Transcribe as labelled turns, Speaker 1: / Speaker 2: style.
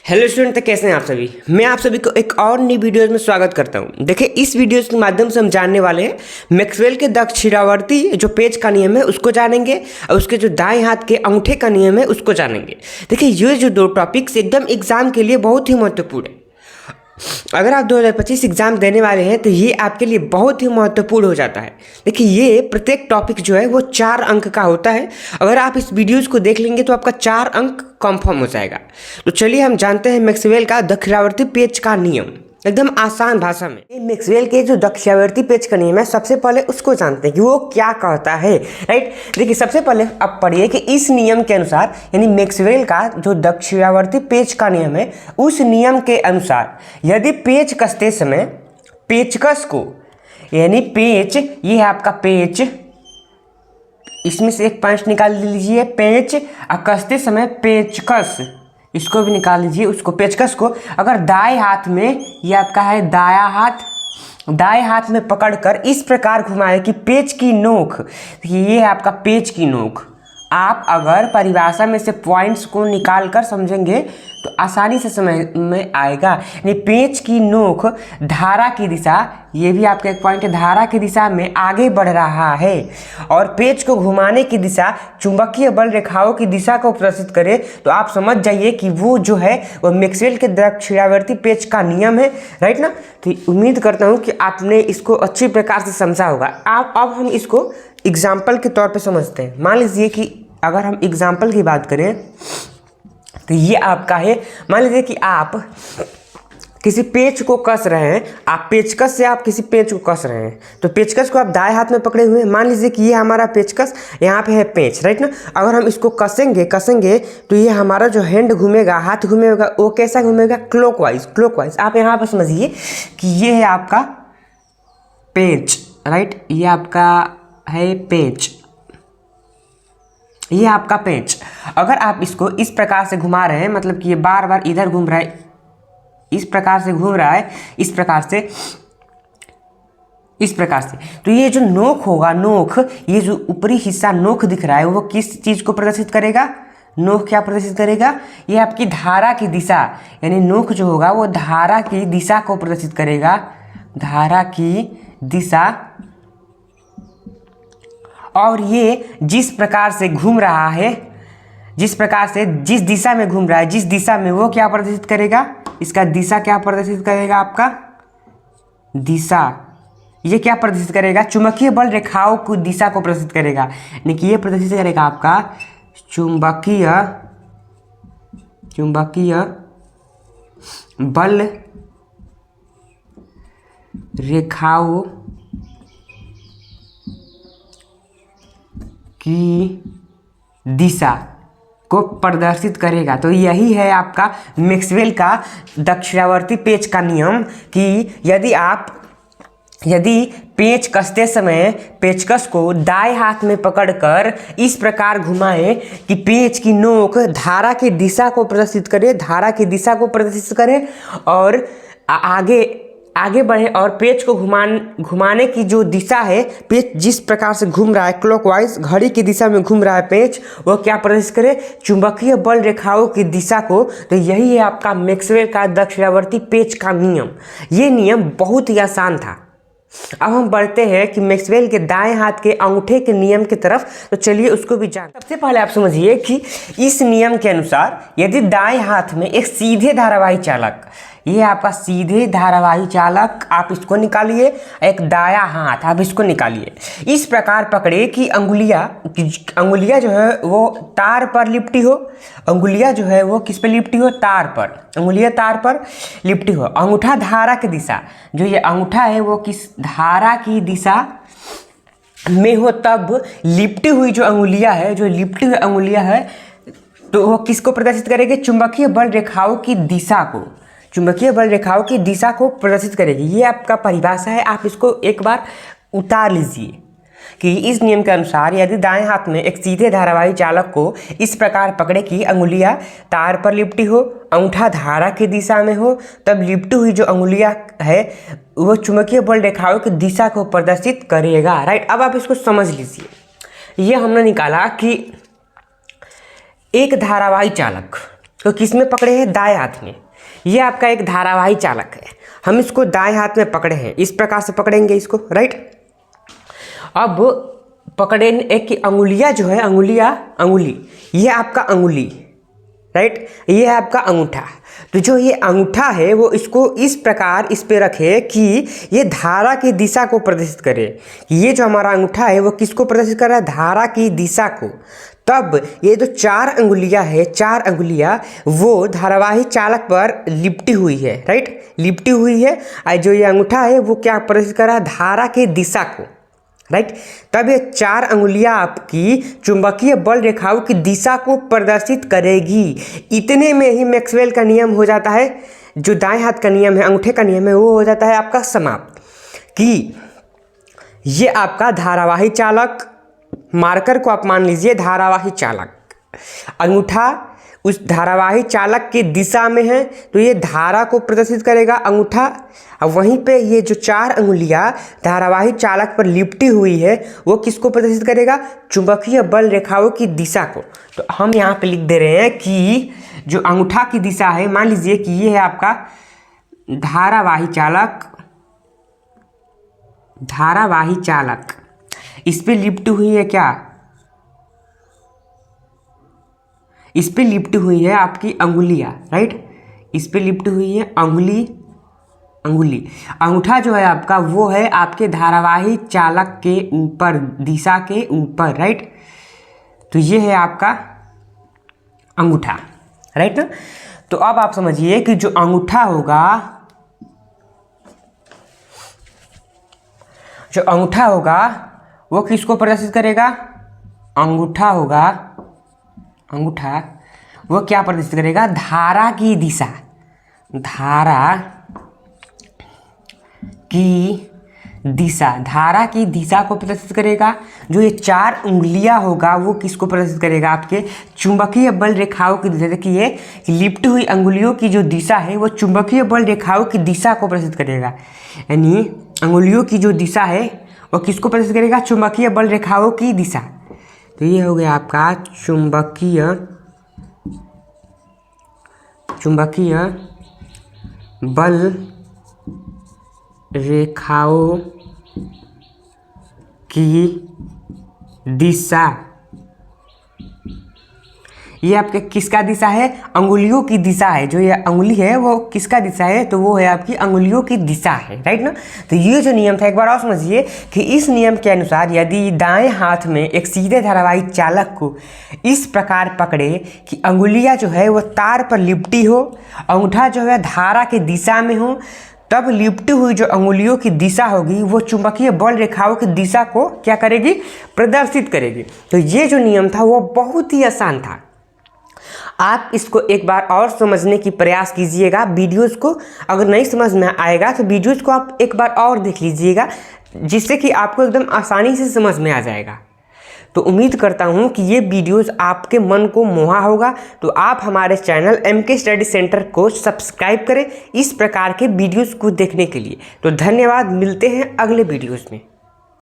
Speaker 1: Hello student, तो कैसे हैं आप सभी। मैं आप सभी को एक और नई वीडियोस में स्वागत करता हूं। देखिए, इस वीडियोस के माध्यम से हम जानने वाले हैं मैक्सवेल के दक्षिणावर्ती जो पेज का नियम है उसको जानेंगे और उसके जो दाएं हाथ के अंगूठे का नियम है उसको जानेंगे। देखिए, ये जो दो टॉपिक्स एकदम एग्जाम के लिए बहुत ही महत्वपूर्ण है। अगर आप 2025 एग्जाम देने वाले हैं तो ये आपके लिए बहुत ही महत्वपूर्ण हो जाता है। देखिए, ये प्रत्येक टॉपिक जो है वो 4 अंक का होता है। अगर आप इस वीडियोस को देख लेंगे तो आपका 4 अंक कंफर्म हो जाएगा। तो चलिए हम जानते हैं मैक्सवेल का दक्षिणावर्ती पेज का नियम एकदम आसान भाषा में। मैक्सवेल के जो दक्षिणावर्ती पेज का नियम है, सबसे पहले उसको जानते हैं कि वो क्या कहता है। राइट, देखिए, सबसे पहले आप पढ़िए कि इस नियम के अनुसार, यानी मैक्सवेल का जो दक्षिणावर्ती पेज का नियम है, उस नियम के अनुसार यदि पेज कसते समय पेचकस को, यानी पेच, ये है आपका पेच, इसमें से एक पंच निकाल लीजिए पेच, और कसते समय पेचकस, इसको भी निकाल लीजिए, उसको पेचकस को अगर दाएं हाथ में, ये आपका है दाएं हाथ में पकड़कर इस प्रकार घुमाए कि पेच की नोक, ये है आपका पेच की नोक। आप अगर परिभाषा में से पॉइंट्स को निकाल कर समझेंगे तो आसानी से समझ में आएगा। यानी पेच की नोक धारा की दिशा, ये भी आपका एक पॉइंट है, धारा की दिशा में आगे बढ़ रहा है, और पेच को घुमाने की दिशा चुंबकीय बल रेखाओं की दिशा को प्रदर्शित करे, तो आप समझ जाइए कि वो जो है वो मैक्सवेल के दक्षिणावर्ती पेज का नियम है। राइट ना। तो उम्मीद करता हूँ कि आपने इसको अच्छी प्रकार से समझा होगा। अब हम इसको एग्जाम्पल के तौर पे समझते हैं। मान लीजिए कि अगर हम एग्जाम्पल की बात करें तो ये आपका है, मान लीजिए कि आप किसी पेच को कस रहे हैं, आप पेचकस से आप किसी पेच को कस रहे हैं, तो पेचकस को आप दाएं हाथ में पकड़े हुए हैं। मान लीजिए कि ये हमारा पेचकस, यहाँ पे है पेच। राइट ना। अगर हम इसको कसेंगे तो ये हमारा जो हैंड घूमेगा, हाथ घूमेगा, वो कैसा घूमेगा? क्लॉकवाइज। आप यहाँ पर समझिए कि ये है आपका पेच। राइट, ये आपका है पेच, ये आपका पेच। अगर आप इसको इस प्रकार से घुमा रहे हैं, मतलब कि ये बार बार इधर घूम रहा है, इस प्रकार से घूम रहा है, इस प्रकार से, तो ये जो नोक होगा, नोक, ये जो ऊपरी हिस्सा नोक दिख रहा है, वो किस चीज को प्रदर्शित करेगा? नोक क्या प्रदर्शित करेगा? ये आपकी धारा की दिशा, यानी नोक जो होगा वो धारा की दिशा को प्रदर्शित करेगा, धारा की दिशा। और ये जिस प्रकार से घूम रहा है, जिस दिशा में घूम रहा है, जिस दिशा में, वो क्या प्रदर्शित करेगा? इसका दिशा क्या प्रदर्शित करेगा? आपका दिशा, ये क्या प्रदर्शित करेगा? चुंबकीय बल रेखाओं की दिशा को प्रदर्शित करेगा। यानी कि ये प्रदर्शित करेगा आपका चुंबकीय बल रेखाओं की दिशा को प्रदर्शित करेगा। तो यही है आपका मैक्सवेल का दक्षिणावर्ती पेज का नियम कि यदि पेच कसते समय पेचकस को दाएं हाथ में पकड़कर इस प्रकार घुमाएं कि पेच की नोक धारा की दिशा को प्रदर्शित करे, और आगे बढ़े, और पेच को घुमाने की जो दिशा है, पेच जिस प्रकार से घूम रहा है क्लॉकवाइज, घड़ी की दिशा में घूम रहा है पेच, वो क्या प्रदर्शित करे? चुंबकीय बल रेखाओं की दिशा को। तो यही है आपका मैक्सवेल का दक्षिणावर्ती पेज का नियम। ये नियम बहुत ही आसान था। अब हम बढ़ते हैं कि मैक्सवेल के दाएं हाथ के अंगूठे के नियम की तरफ। तो चलिए उसको भी जान। सबसे पहले आप समझिए कि इस नियम के अनुसार यदि दाएं हाथ में एक सीधे धारावाही चालक, ये आपका सीधे धारावाही चालक, आप इसको निकालिए, एक दायां हाथ आप इसको निकालिए, इस प्रकार पकड़े कि अंगुलियां जो है वो तार पर लिपटी हो। अंगुलियां जो है वो किस पे लिपटी हो? तार पर। अंगुलियां तार पर लिपटी हो। अंगूठा धारा की दिशा, जो ये अंगूठा है वो किस धारा की दिशा में हो, तब लिपटी हुई जो अंगुलियां है, तो वो किसको प्रदर्शित करेगी? चुंबकीय बल रेखाओं की दिशा को प्रदर्शित करेगी। ये आपका परिभाषा है, आप इसको एक बार उतार लीजिए कि इस नियम के अनुसार यदि दाएं हाथ में एक सीधे धारावाही चालक को इस प्रकार पकड़े कि अंगुलियां तार पर लिपटी हो, अंगूठा धारा की दिशा में हो, तब लिपटी हुई जो अंगुलियां है वो चुंबकीय बल रेखाओं की दिशा को प्रदर्शित करेगा। राइट, अब आप इसको समझ लीजिए। ये हमने निकाला कि एक धारावाही चालक, तो किस में पकड़े हैं? दाएं हाथ में। ये आपका एक धारावाही चालक है, हम इसको दाएं हाथ में पकड़े हैं, इस प्रकार से पकड़ेंगे इसको, राइट। अब पकड़े एक की अंगुलियाँ जो है, अंगुली, ये आपका अंगुली, राइट, ये है आपका अंगूठा। तो जो ये अंगूठा है वो इसको इस प्रकार इस पे रखे कि ये धारा की दिशा को प्रदर्शित करे। ये जो हमारा अंगूठा है वो किसको प्रदर्शित कर रहा है? धारा की दिशा को। तब ये जो 4 अंगुलियां है, 4 अंगुलियां वो धारावाही चालक पर लिपटी हुई है, राइट, लिपटी हुई है। और जो ये अंगूठा है वो क्या प्रदर्शित कर रहा है? धारा की दिशा को, राइट। तब ये 4 अंगुलियां आपकी चुंबकीय बल रेखाओं की दिशा को प्रदर्शित करेगी। इतने में ही मैक्सवेल का नियम हो जाता है, जो दाएं हाथ का नियम है, अंगूठे का नियम है, वो हो जाता है आपका समाप्त। कि ये आपका धारावाही चालक, मार्कर को आप मान लीजिए धारावाही चालक, अंगूठा उस धारावाही चालक की दिशा में है तो ये धारा को प्रदर्शित करेगा अंगूठा। अब वहीं पे ये जो 4 अंगुलियां धारावाही चालक पर लिपटी हुई है वो किसको प्रदर्शित करेगा? चुंबकीय बल रेखाओं की दिशा को। तो हम यहाँ पे लिख दे रहे हैं कि जो अंगूठा की दिशा है, मान लीजिए कि ये है आपका धारावाही चालक, इस पे लिपटी हुई है क्या? इस पे लिपटी हुई है आपकी अंगुलियां, राइट, इस पे लिपटी हुई है अंगुली। अंगूठा जो है आपका वो है आपके धारावाही चालक के ऊपर, दिशा के ऊपर, राइट। तो ये है आपका अंगूठा, राइट ना। तो अब आप समझिए कि जो अंगूठा होगा वो किसको प्रदर्शित करेगा? अंगूठा वो क्या प्रदर्शित करेगा? धारा की दिशा को प्रदर्शित करेगा। जो ये 4 उंगलियां होगा वो किसको प्रदर्शित करेगा? आपके चुंबकीय बल रेखाओं की दिशा। देखिए लिपटी हुई अंगुलियों की जो दिशा है वो चुंबकीय बल रेखाओं की दिशा को प्रदर्शित करेगा। यानी अंगुलियों की जो दिशा है वो किसको प्रदर्शित करेगा? चुंबकीय बल रेखाओं की दिशा। तो ये हो गया आपका चुंबकीय बल रेखाओं की दिशा। ये आपके किसका दिशा है? अंगुलियों की दिशा है। जो ये अंगुली है वो किसका दिशा है? तो वो है आपकी अंगुलियों की दिशा है, राइट ना। तो ये जो नियम था एक बार और समझिए कि इस नियम के अनुसार यदि दाएं हाथ में एक सीधे धारावाही चालक को इस प्रकार पकड़े कि अंगुलियां जो है वो तार पर लिपटी हो, अंगूठा जो है धारा की दिशा में हो, तब लिपटी हुई जो अंगुलियों की दिशा होगी वो चुंबकीय बल रेखाओं की दिशा को क्या करेगी? प्रदर्शित करेगी। तो ये जो नियम था वो बहुत ही आसान था। आप इसको एक बार और समझने की प्रयास कीजिएगा। वीडियोस को अगर नहीं समझ में आएगा तो वीडियोस को आप एक बार और देख लीजिएगा, जिससे कि आपको एकदम आसानी से समझ में आ जाएगा। तो उम्मीद करता हूँ कि ये वीडियोस आपके मन को मोहा होगा। तो आप हमारे चैनल MK स्टडी सेंटर को सब्सक्राइब करें इस प्रकार के वीडियोस को देखने के लिए। तो धन्यवाद, मिलते हैं अगले वीडियोस में।